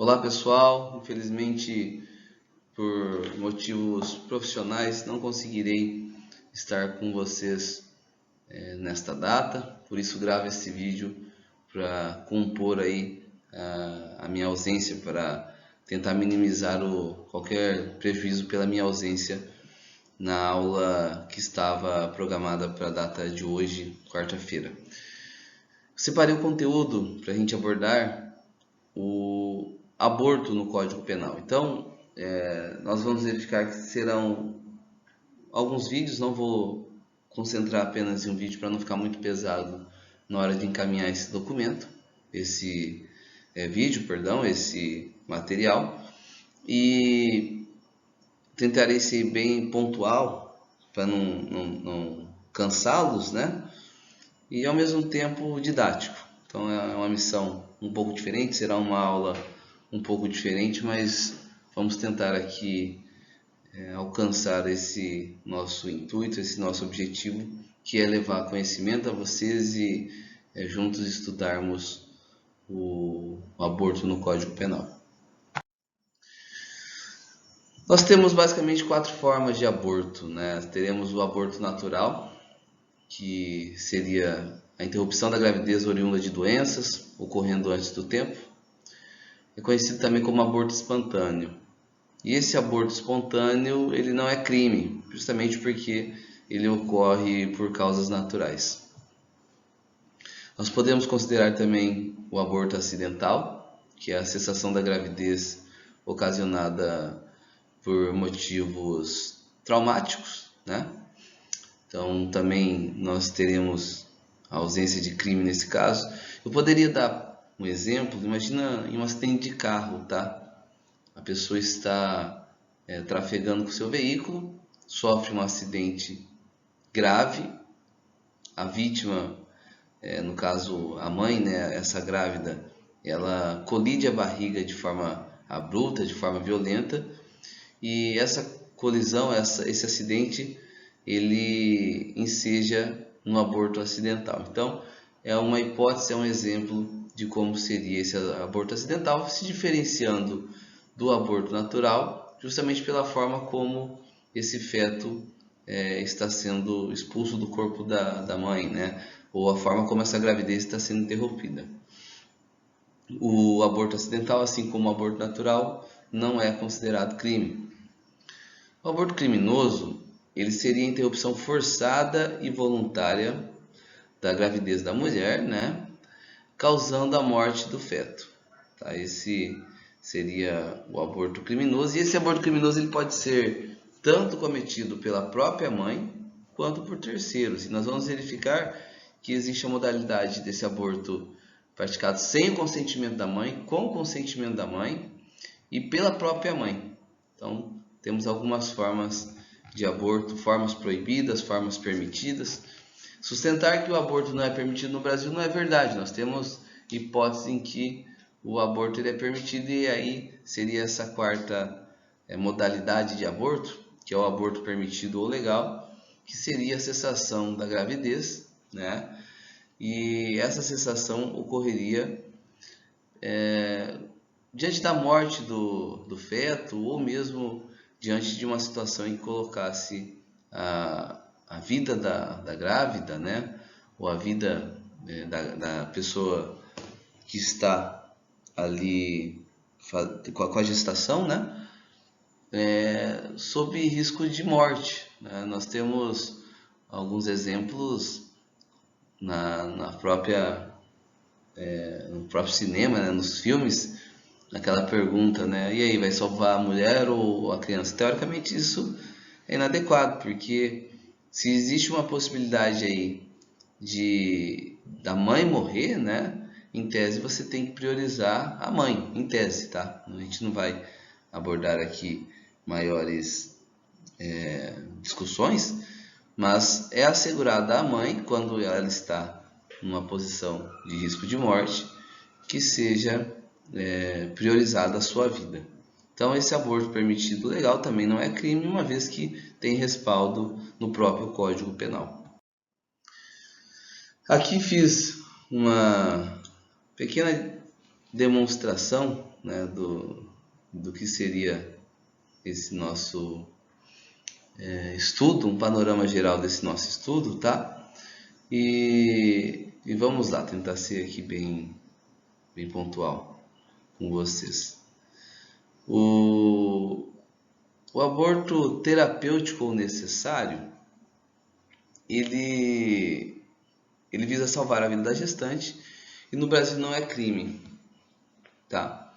Olá pessoal, infelizmente por motivos profissionais não conseguirei estar com vocês nesta data, por isso gravo esse vídeo para compor aí a minha ausência, para tentar minimizar qualquer prejuízo pela minha ausência na aula que estava programada para a data de hoje, quarta-feira. Separei o conteúdo para a gente abordar o aborto no Código Penal. Então, nós vamos verificar que serão alguns vídeos, não vou concentrar apenas em um vídeo para não ficar muito pesado na hora de encaminhar esse documento, esse esse material, e tentarei ser bem pontual para não cansá-los, né? E ao mesmo tempo didático. Então é uma missão um pouco diferente, será uma aula um pouco diferente, mas vamos tentar aqui alcançar esse nosso intuito, esse nosso objetivo, que é levar conhecimento a vocês e juntos estudarmos o aborto no Código Penal. Nós temos basicamente 4 formas de aborto, né? Teremos o aborto natural, que seria a interrupção da gravidez oriunda de doenças ocorrendo antes do tempo. É conhecido também como aborto espontâneo. E esse aborto espontâneo, ele não é crime, justamente porque ele ocorre por causas naturais. Nós podemos considerar também o aborto acidental, que é a cessação da gravidez ocasionada por motivos traumáticos, né? Então também nós teremos a ausência de crime nesse caso. Eu poderia dar um exemplo, imagina em um acidente de carro, tá? A pessoa está trafegando com seu veículo, sofre um acidente grave, a vítima, no caso a mãe, né, essa grávida, ela colide a barriga de forma abrupta, de forma violenta, e essa colisão, esse acidente, ele enseja um aborto acidental. Então, é uma hipótese, é um exemplo de como seria esse aborto acidental, se diferenciando do aborto natural, justamente pela forma como esse feto está sendo expulso do corpo da mãe, né? Ou a forma como essa gravidez está sendo interrompida. O aborto acidental, assim como o aborto natural, não é considerado crime. O aborto criminoso, ele seria a interrupção forçada e voluntária da gravidez da mulher, né? Causando a morte do feto. Tá? Esse seria o aborto criminoso. E esse aborto criminoso ele pode ser tanto cometido pela própria mãe quanto por terceiros. E nós vamos verificar que existe a modalidade desse aborto praticado sem o consentimento da mãe, com o consentimento da mãe e pela própria mãe. Então, temos algumas formas de aborto, formas proibidas, formas permitidas. Sustentar que o aborto não é permitido no Brasil não é verdade. Nós temos hipóteses em que o aborto ele é permitido, e aí seria essa quarta modalidade de aborto, que é o aborto permitido ou legal, que seria a cessação da gravidez, né? E essa cessação ocorreria diante da morte do feto, ou mesmo diante de uma situação em que colocasse a vida da grávida, né? Ou a vida da pessoa que está ali com a gestação, né? Sob risco de morte, né? Nós temos alguns exemplos no próprio cinema, né? Nos filmes, aquela pergunta, né? E aí, vai salvar a mulher ou a criança? Teoricamente isso é inadequado, porque se existe uma possibilidade aí da mãe morrer, né? Em tese você tem que priorizar a mãe, em tese, tá? A gente não vai abordar aqui maiores discussões, mas é assegurada à mãe, quando ela está numa posição de risco de morte, que seja priorizada a sua vida. Então esse aborto permitido legal também não é crime, uma vez que tem respaldo no próprio Código Penal. Aqui fiz uma pequena demonstração, né, do que seria esse nosso estudo, um panorama geral desse nosso estudo, tá? E vamos lá, tentar ser aqui bem pontual com vocês. O, o aborto terapêutico ou necessário, ele visa salvar a vida da gestante e no Brasil não é crime, tá?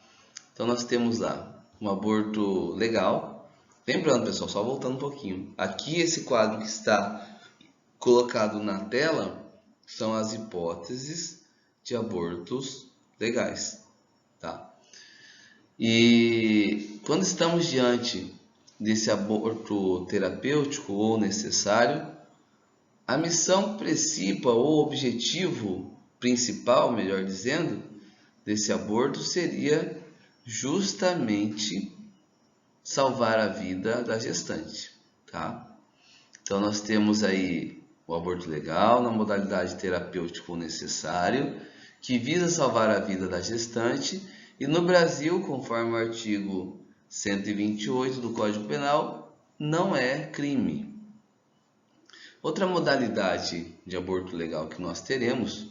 Então nós temos lá um aborto legal. Lembrando, pessoal, só voltando um pouquinho. Aqui esse quadro que está colocado na tela são as hipóteses de abortos legais, tá? E quando estamos diante desse aborto terapêutico ou necessário, a missão principal ou objetivo principal, melhor dizendo, desse aborto seria justamente salvar a vida da gestante, tá? Então nós temos aí o aborto legal na modalidade terapêutico necessário, que visa salvar a vida da gestante, e no Brasil, conforme o artigo 128 do Código Penal, não é crime. Outra modalidade de aborto legal que nós teremos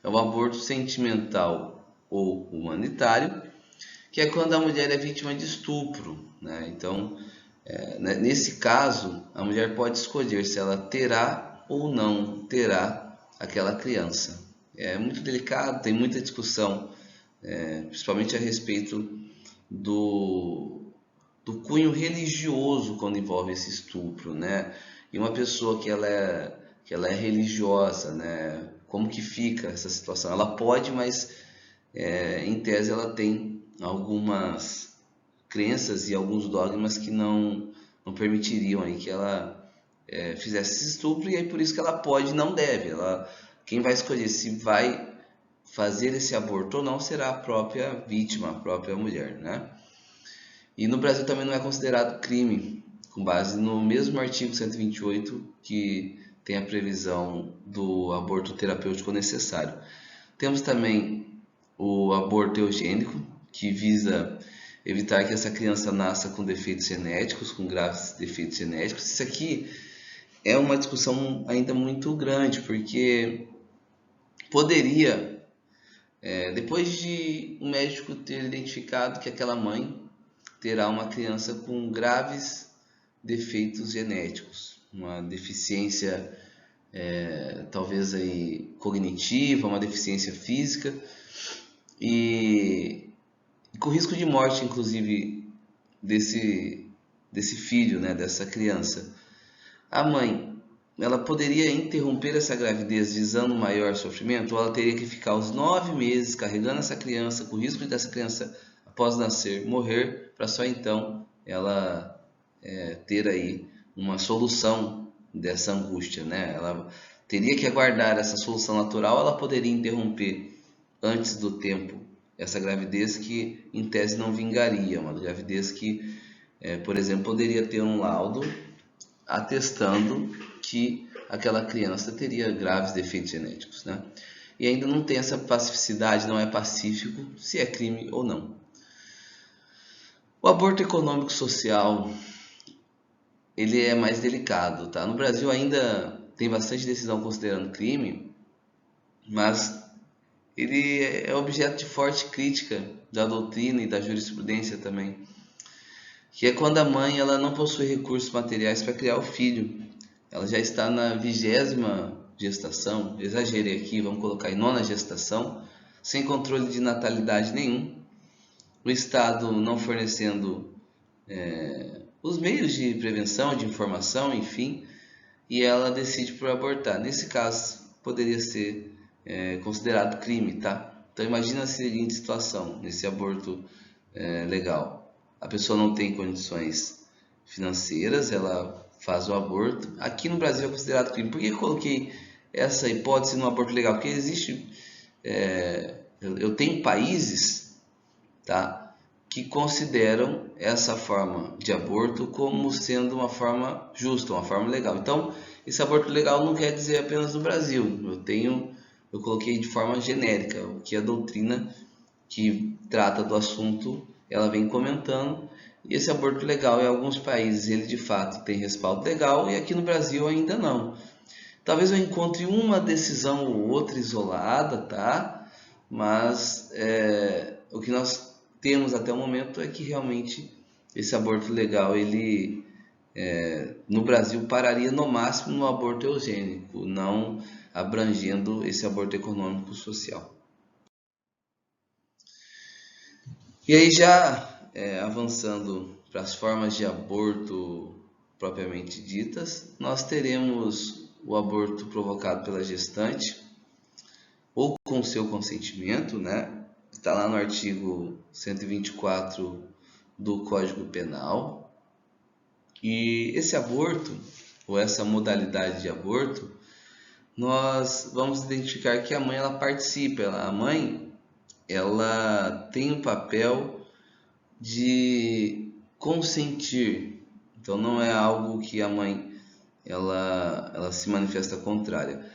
é o aborto sentimental ou humanitário, que é quando a mulher é vítima de estupro, né? Então, nesse caso, a mulher pode escolher se ela terá ou não terá aquela criança. É muito delicado, tem muita discussão, principalmente a respeito do cunho religioso quando envolve esse estupro, né? E uma pessoa que ela é religiosa, né? Como que fica essa situação? Ela pode, mas em tese ela tem algumas crenças e alguns dogmas que não permitiriam aí que ela fizesse esse estupro, e aí por isso que ela pode e não deve. Quem vai escolher se vai fazer esse aborto ou não será a própria vítima, a própria mulher, né? E no Brasil também não é considerado crime, com base no mesmo artigo 128 que tem a previsão do aborto terapêutico necessário. Temos também o aborto eugênico, que visa evitar que essa criança nasça com defeitos genéticos, com graves defeitos genéticos. Isso aqui é uma discussão ainda muito grande, porque poderia, depois de um médico ter identificado que aquela mãe terá uma criança com graves defeitos genéticos, uma deficiência talvez aí cognitiva, uma deficiência física e com risco de morte, inclusive, desse filho, né, dessa criança. A mãe, ela poderia interromper essa gravidez visando maior sofrimento, ou ela teria que ficar os 9 meses carregando essa criança, com o risco dessa criança, após nascer, morrer, para só então ela ter aí uma solução dessa angústia, né? Ela teria que aguardar essa solução natural, ela poderia interromper antes do tempo essa gravidez que em tese não vingaria, uma gravidez que, por exemplo, poderia ter um laudo atestando que aquela criança teria graves defeitos genéticos, né? E ainda não tem essa pacificidade, não é pacífico se é crime ou não. O aborto econômico social, ele é mais delicado, tá? No Brasil ainda tem bastante decisão considerando crime, mas ele é objeto de forte crítica da doutrina e da jurisprudência também, que é quando a mãe ela não possui recursos materiais para criar o filho. Ela já está na 20ª gestação, exagerei aqui, vamos colocar em 9ª gestação, sem controle de natalidade nenhum, o Estado não fornecendo os meios de prevenção, de informação, enfim, e ela decide por abortar. Nesse caso, poderia ser considerado crime, tá? Então imagina a seguinte situação, nesse aborto legal. A pessoa não tem condições financeiras, ela faz o aborto. Aqui no Brasil é considerado crime. Por que eu coloquei essa hipótese no aborto legal? Porque existe... eu tenho países, tá, que consideram essa forma de aborto como sendo uma forma justa, uma forma legal. Então, esse aborto legal não quer dizer apenas no Brasil. Eu coloquei de forma genérica o que a doutrina que trata do assunto, ela vem comentando. E esse aborto legal, em alguns países, ele de fato tem respaldo legal, e aqui no Brasil ainda não. Talvez eu encontre uma decisão ou outra isolada, tá? Mas o que nós temos até o momento é que realmente esse aborto legal, ele no Brasil pararia no máximo no aborto eugênico, não abrangendo esse aborto econômico social. E aí já avançando para as formas de aborto propriamente ditas, nós teremos o aborto provocado pela gestante ou com seu consentimento, né? Está lá no artigo 124 do Código Penal. E esse aborto, ou essa modalidade de aborto, nós vamos identificar que a mãe ela participa, a mãe ela tem um papel de consentir. Então não é algo que a mãe ela se manifesta contrária.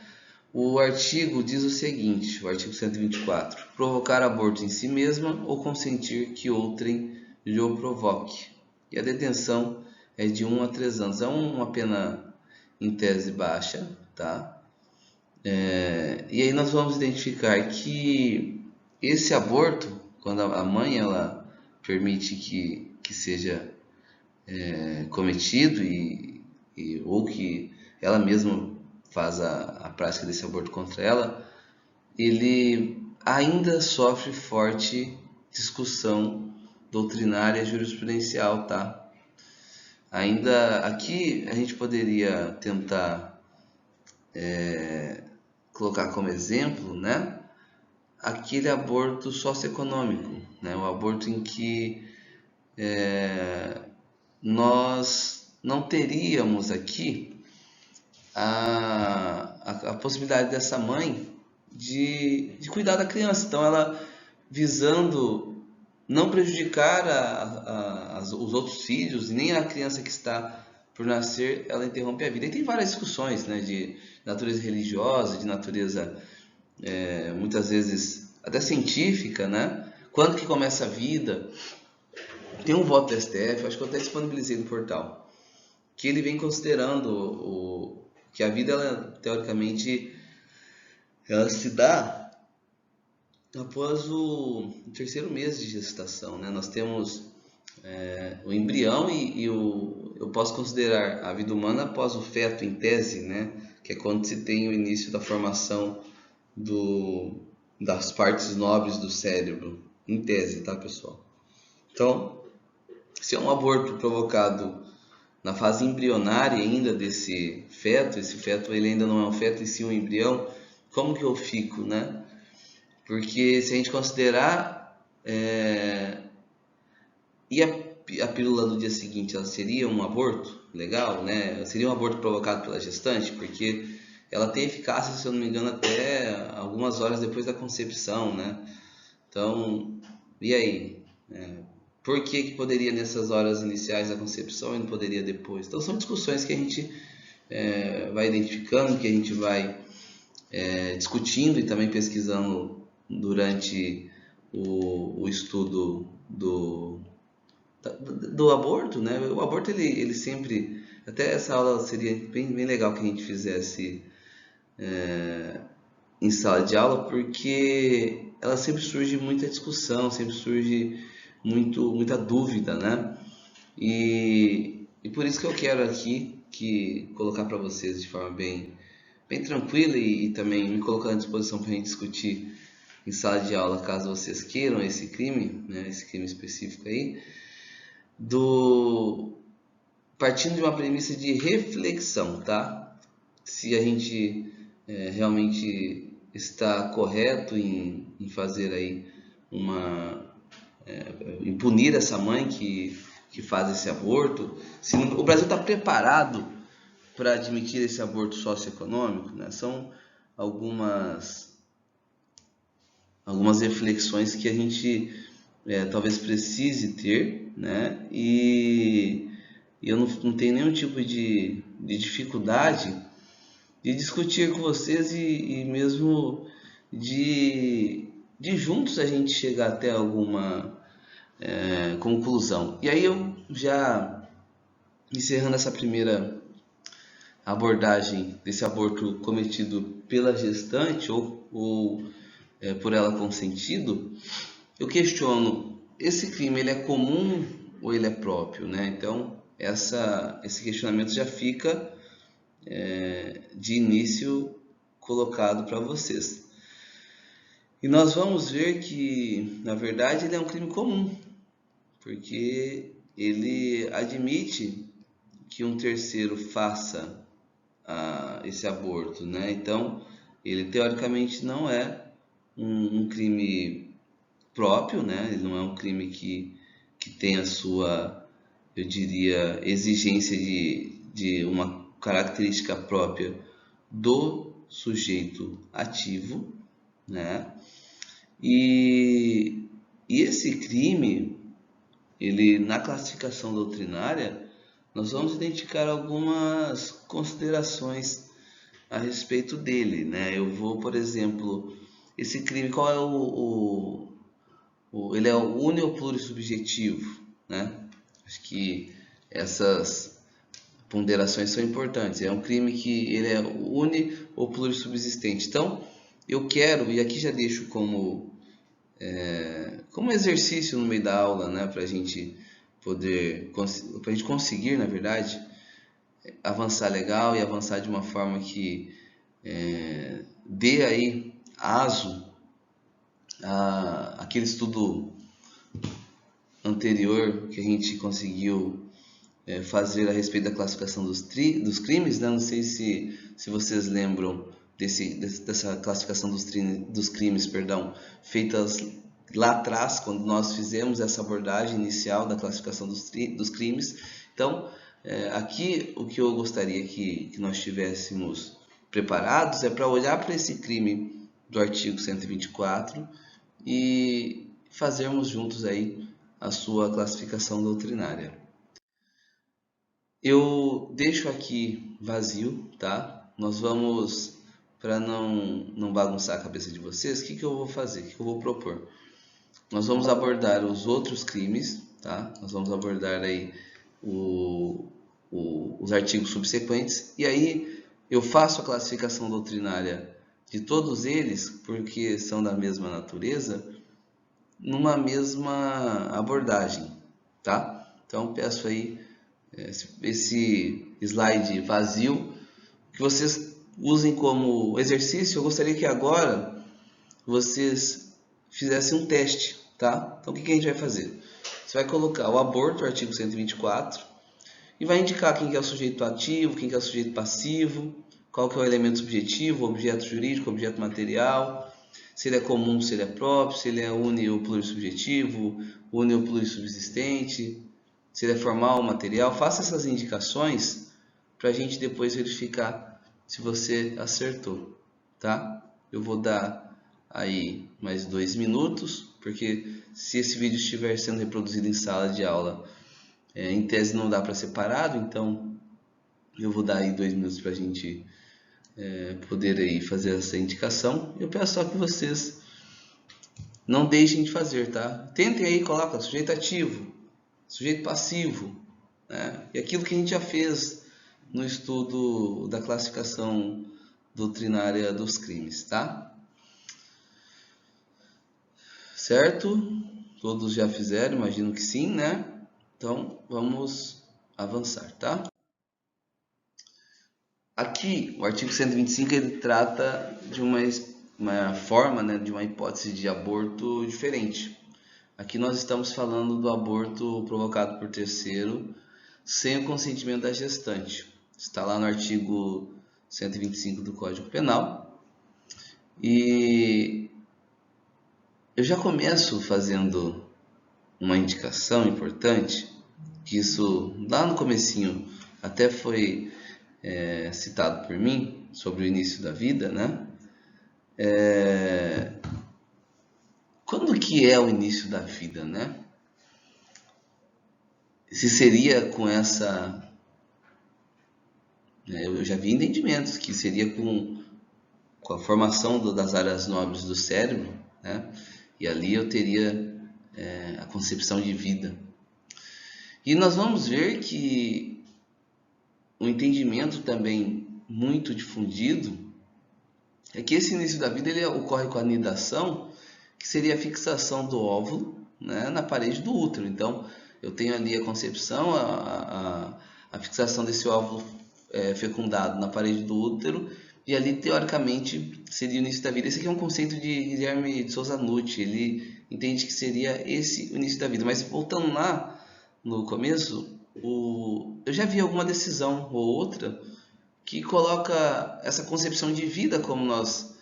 O artigo diz o seguinte, o artigo 124: provocar aborto em si mesma ou consentir que outrem lhe o provoque. E a detenção é de 1 a 3 anos. É uma pena em tese baixa, tá? E aí nós vamos identificar que esse aborto, quando a mãe ela permite que seja cometido ou que ela mesma faz a prática desse aborto contra ela, ele ainda sofre forte discussão doutrinária e jurisprudencial, tá? Ainda aqui a gente poderia tentar colocar como exemplo, né, aquele aborto socioeconômico, né, o aborto em que nós não teríamos aqui a possibilidade dessa mãe de cuidar da criança. Então ela visando não prejudicar os outros filhos, nem a criança que está por nascer, ela interrompe a vida. E tem várias discussões, né, de natureza religiosa, de natureza muitas vezes até científica, né? Quando que começa a vida? Tem um voto do STF, acho que eu até disponibilizei no portal, que ele vem considerando que a vida, ela, teoricamente, ela se dá após o terceiro mês de gestação, né? Nós temos o embrião eu posso considerar a vida humana após o feto em tese, né? Que é quando se tem o início da formação das partes nobres do cérebro, em tese, tá, pessoal? Então, se é um aborto provocado na fase embrionária ainda desse feto, esse feto ele ainda não é um feto e sim um embrião, como que eu fico, né? Porque se a gente considerar e a pílula do dia seguinte, ela seria um aborto legal, né? Seria um aborto provocado pela gestante, porque ela tem eficácia, se eu não me engano, até algumas horas depois da concepção, né? Então, e aí? Por que poderia nessas horas iniciais da concepção e não poderia depois? Então são discussões que a gente vai identificando, que a gente vai discutindo e também pesquisando durante o estudo do aborto, né? O aborto ele sempre, até essa aula seria bem legal que a gente fizesse em sala de aula, porque ela sempre surge muita discussão, sempre surge muita dúvida, né? E por isso que eu quero aqui colocar para vocês de forma bem tranquila e também me colocar à disposição para a gente discutir em sala de aula, caso vocês queiram esse crime, né, esse crime específico aí, partindo de uma premissa de reflexão, tá? Se a gente realmente está correto em fazer aí em punir essa mãe que faz esse aborto, se o Brasil está preparado para admitir esse aborto socioeconômico, né? São algumas reflexões que a gente talvez precise ter, né? E eu não tenho nenhum tipo de dificuldade de discutir com vocês e mesmo de de juntos a gente chegar até alguma conclusão. E aí eu já encerrando essa primeira abordagem desse aborto cometido pela gestante ou por ela consentido, eu questiono, esse crime ele é comum ou ele é próprio, né? Então, esse questionamento já fica de início colocado para vocês. E nós vamos ver que, na verdade, ele é um crime comum, porque ele admite que um terceiro faça esse aborto, né? Então, ele teoricamente não é um crime próprio, né? Ele não é um crime que tem a sua, eu diria, exigência de uma característica própria do sujeito ativo, né? E esse crime, ele na classificação doutrinária, nós vamos identificar algumas considerações a respeito dele, né? Eu vou, por exemplo, esse crime, qual é ele é o uni ou plurissubjetivo, né? Acho que essas ponderações são importantes. É um crime que ele é uni ou plurissubsistente. Então, eu quero, e aqui já deixo como exercício no meio da aula, né, para a gente poder, para a gente conseguir, na verdade, avançar legal e avançar de uma forma que dê aí aso àquele estudo anterior que a gente conseguiu fazer a respeito da classificação dos crimes, né? Não sei se vocês lembram dessa classificação dos crimes, perdão, feitas lá atrás, quando nós fizemos essa abordagem inicial da classificação dos crimes. Então, aqui o que eu gostaria que nós tivéssemos preparados é para olhar para esse crime do artigo 124 e fazermos juntos aí a sua classificação doutrinária. Eu deixo aqui vazio, tá? Nós vamos, para não bagunçar a cabeça de vocês, o que eu vou fazer? O que eu vou propor? Nós vamos abordar os outros crimes, tá? Nós vamos abordar aí os artigos subsequentes, e aí eu faço a classificação doutrinária de todos eles, porque são da mesma natureza, numa mesma abordagem, tá? Então peço aí esse slide vazio que vocês usem como exercício. Eu gostaria que agora vocês fizessem um teste, tá? Então o que a gente vai fazer? Você vai colocar o aborto, o artigo 124, e vai indicar quem que é o sujeito ativo, quem que é o sujeito passivo, qual que é o elemento subjetivo, objeto jurídico, objeto material, se ele é comum, se ele é próprio, se ele é uni ou plurissubjetivo, uni ou plurissubsistente, se ele é formal ou material. Faça essas indicações para a gente depois verificar se você acertou, tá? Eu vou dar aí mais 2 minutos, porque se esse vídeo estiver sendo reproduzido em sala de aula, em tese não dá para separado, então eu vou dar aí 2 minutos para a gente poder aí fazer essa indicação. Eu peço só que vocês não deixem de fazer, tá? Tentem aí, coloca sujeito ativo, sujeito passivo, né? E aquilo que a gente já fez no estudo da classificação doutrinária dos crimes, tá? Certo? Todos já fizeram, imagino que sim, né? Então, vamos avançar, tá? Aqui, o artigo 125, ele trata de uma forma, né, de uma hipótese de aborto diferente. Aqui nós estamos falando do aborto provocado por terceiro sem o consentimento da gestante. Está lá no artigo 125 do Código Penal. E eu já começo fazendo uma indicação importante, que isso lá no comecinho até foi citado por mim, sobre o início da vida, né? Quando que é o início da vida, né? Se seria com essa... eu já vi entendimentos que seria com a formação das áreas nobres do cérebro, né? E ali eu teria a concepção de vida. E nós vamos ver que um entendimento também muito difundido é que esse início da vida ele ocorre com a anidação, que seria a fixação do óvulo, né, na parede do útero. Então, eu tenho ali a concepção, a fixação desse óvulo fecundado na parede do útero, e ali, teoricamente, seria o início da vida. Esse aqui é um conceito de Guilherme de Souza Nucci, ele entende que seria esse o início da vida. Mas voltando lá no começo, eu já vi alguma decisão ou outra que coloca essa concepção de vida como nós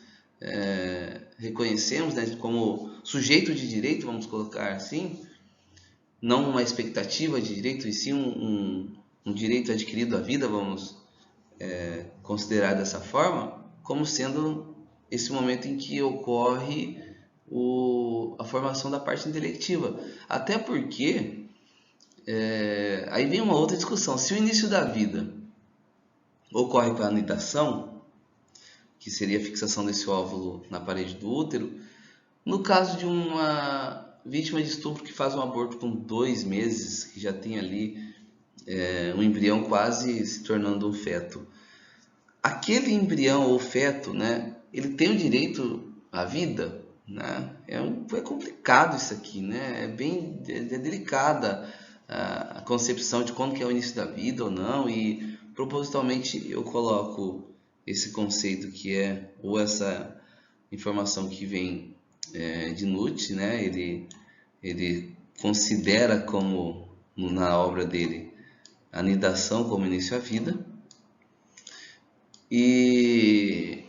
reconhecemos, né, como sujeito de direito, vamos colocar assim, não uma expectativa de direito, e sim um direito adquirido à vida, vamos considerar dessa forma, como sendo esse momento em que ocorre a formação da parte intelectiva. Até porque, aí vem uma outra discussão, se o início da vida ocorre com a anidação, que seria a fixação desse óvulo na parede do útero, no caso de uma vítima de estupro que faz um aborto com 2 meses, que já tem ali um embrião quase se tornando um feto, aquele embrião ou feto, né, ele tem o direito à vida, né? É complicado isso aqui, né? É delicada a concepção de quando que é o início da vida ou não, e propositalmente eu coloco esse conceito que ou essa informação que vem de Nucci, né? Ele considera como, na obra dele, a anidação como início à vida. E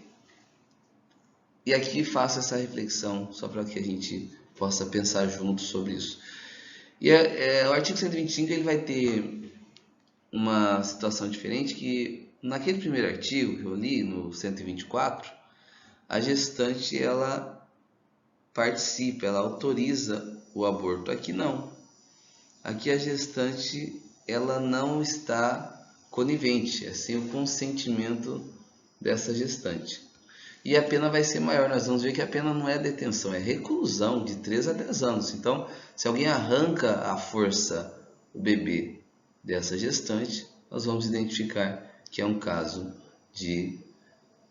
aqui faço essa reflexão, só para que a gente possa pensar junto sobre isso. E o artigo 125 ele vai ter uma situação diferente, que naquele primeiro artigo que eu li, no 124, a gestante ela participa, ela autoriza o aborto. Aqui não. Aqui a gestante ela não está conivente, é sem o consentimento dessa gestante. E a pena vai ser maior. Nós vamos ver que a pena não é detenção, é reclusão de 3 a 10 anos. Então, se alguém arranca à força o bebê dessa gestante, nós vamos identificar que é um caso de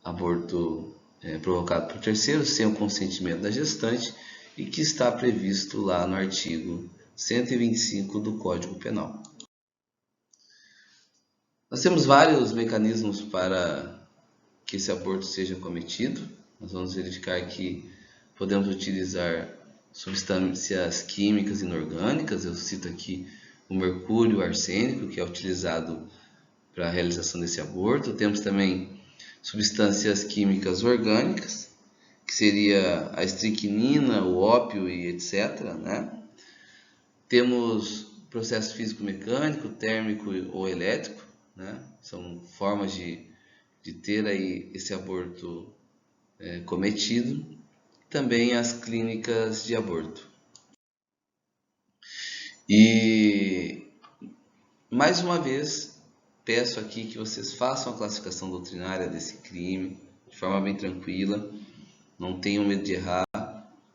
aborto provocado por terceiros, sem o consentimento da gestante, e que está previsto lá no artigo 125 do Código Penal. Nós temos vários mecanismos para que esse aborto seja cometido. Nós vamos verificar que podemos utilizar substâncias químicas inorgânicas. Eu cito aqui o mercúrio, o arsênico, que é utilizado para a realização desse aborto. Temos também substâncias químicas orgânicas, que seria a estricnina, o ópio e etc., né? Temos processo físico-mecânico, térmico ou elétrico, né? São formas de ter aí esse aborto cometido. Também as clínicas de aborto. E mais uma vez peço aqui que vocês façam a classificação doutrinária desse crime de forma bem tranquila, não tenham medo de errar,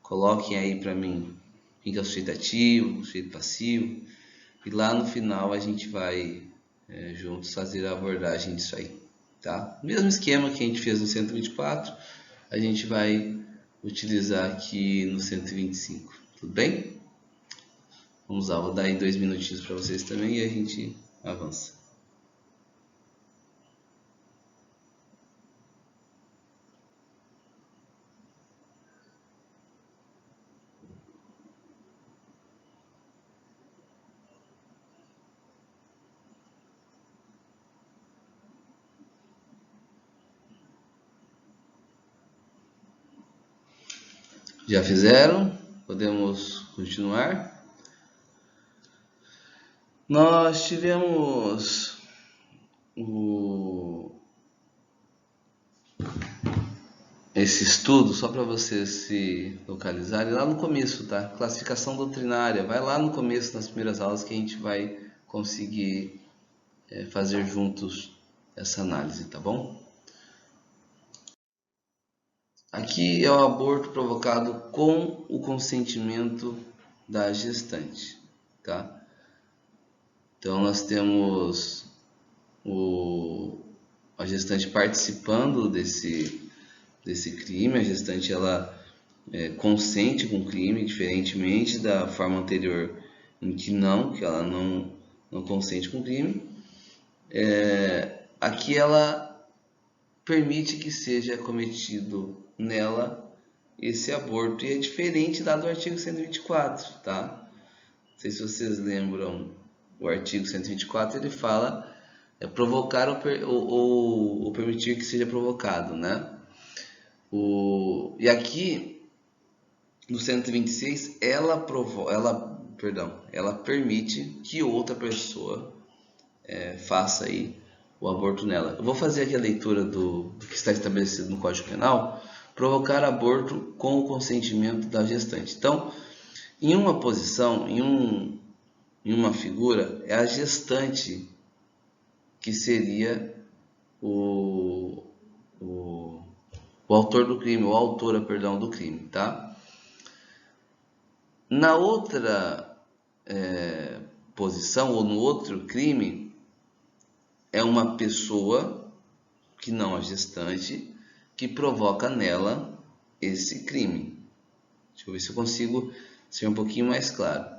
coloquem aí para mim quem que é o sujeito ativo, o sujeito passivo, e lá no final a gente vai juntos fazer a abordagem disso aí, tá? Mesmo esquema que a gente fez no 124, a gente vai utilizar aqui no 125, tudo bem? Vamos lá, vou dar aí 2 minutinhos para vocês também e a gente avança. Já fizeram? Podemos continuar? Nós tivemos esse estudo, só para vocês se localizarem, lá no começo, tá? Classificação doutrinária, vai lá no começo, nas primeiras aulas, que a gente vai conseguir fazer juntos essa análise, tá bom? Aqui é o aborto provocado com o consentimento da gestante, tá? Então nós temos a gestante participando desse crime. A gestante ela consente com o crime, diferentemente da forma anterior em que ela não consente com o crime. Aqui ela permite que seja cometido nela esse aborto, e é diferente lá do artigo 124, tá? Não sei se vocês lembram, o artigo 124 ele fala provocar ou permitir que seja provocado, né? E aqui no 126 ela permite que outra pessoa faça aí o aborto nela. Eu vou fazer aqui a leitura do que está estabelecido no Código Penal: provocar aborto com o consentimento da gestante. Então, em uma posição, em uma figura, é a gestante que seria o autor do crime, ou a autora, perdão, do crime, tá? Na outra posição, ou no outro crime, é uma pessoa que não a gestante que provoca nela esse crime. Deixa eu ver se eu consigo ser um pouquinho mais claro.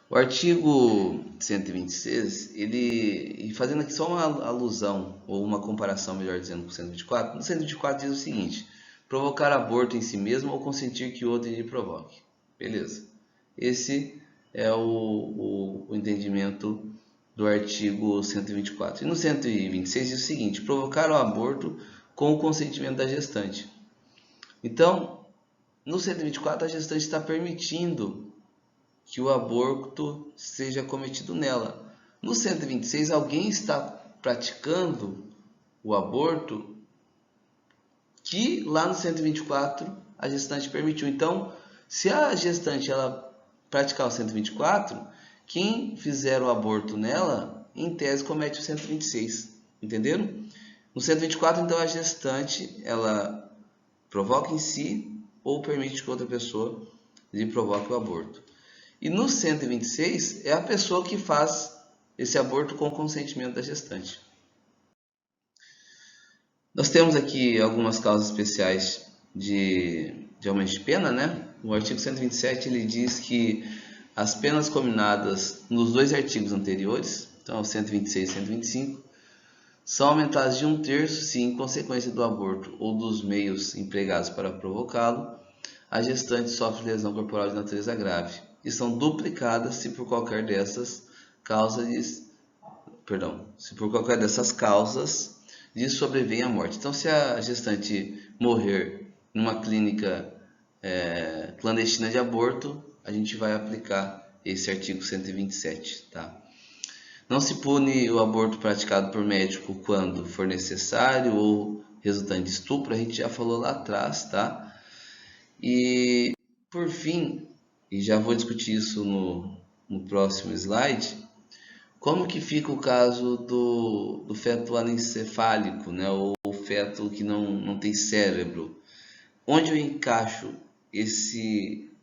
O artigo 126, ele fazendo aqui só uma alusão, ou uma comparação, melhor dizendo, com o 124, no 124 diz o seguinte: provocar aborto em si mesmo ou consentir que outro lhe provoque. Beleza. Esse é o entendimento do artigo 124. E no 126 diz o seguinte: provocar o aborto com o consentimento da gestante. Então, no 124 a gestante está permitindo que o aborto seja cometido nela. No 126, alguém está praticando o aborto que lá no 124 a gestante permitiu. Então, se a gestante ela praticar o 124, quem fizer o aborto nela, em tese, comete o 126. Entenderam? No 124, então, a gestante ela provoca em si ou permite que outra pessoa lhe provoque o aborto. E no 126 é a pessoa que faz esse aborto com o consentimento da gestante. Nós temos aqui algumas causas especiais de aumento de pena, né? O artigo 127 ele diz que as penas combinadas nos dois artigos anteriores, então 126 e 125, são aumentadas de 1/3 se, em consequência do aborto ou dos meios empregados para provocá-lo, a gestante sofre lesão corporal de natureza grave, e são duplicadas se por qualquer dessas causas lhe sobrevém a morte. Então, se a gestante morrer numa clínica clandestina de aborto, a gente vai aplicar esse artigo 127, tá? Não se pune o aborto praticado por médico quando for necessário ou resultante de estupro, a gente já falou lá atrás, tá? E por fim, e já vou discutir isso no próximo slide, como que fica o caso do feto anencefálico, né? Ou o feto que não tem cérebro? Onde eu encaixo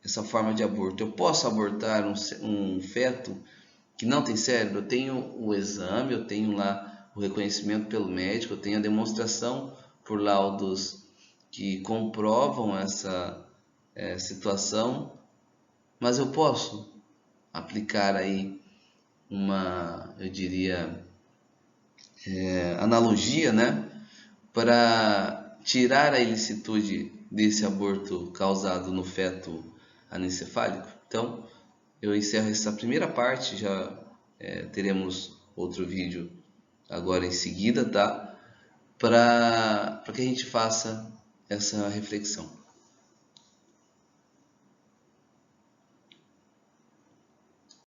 essa forma de aborto? Eu posso abortar um feto que não tem cérebro? Eu tenho o exame, eu tenho lá o reconhecimento pelo médico, eu tenho a demonstração por laudos que comprovam essa situação, mas eu posso aplicar aí eu diria, analogia, né, para tirar a ilicitude desse aborto causado no feto anencefálico. Então, eu encerro essa primeira parte, já teremos outro vídeo agora em seguida, tá? Para que a gente faça essa reflexão.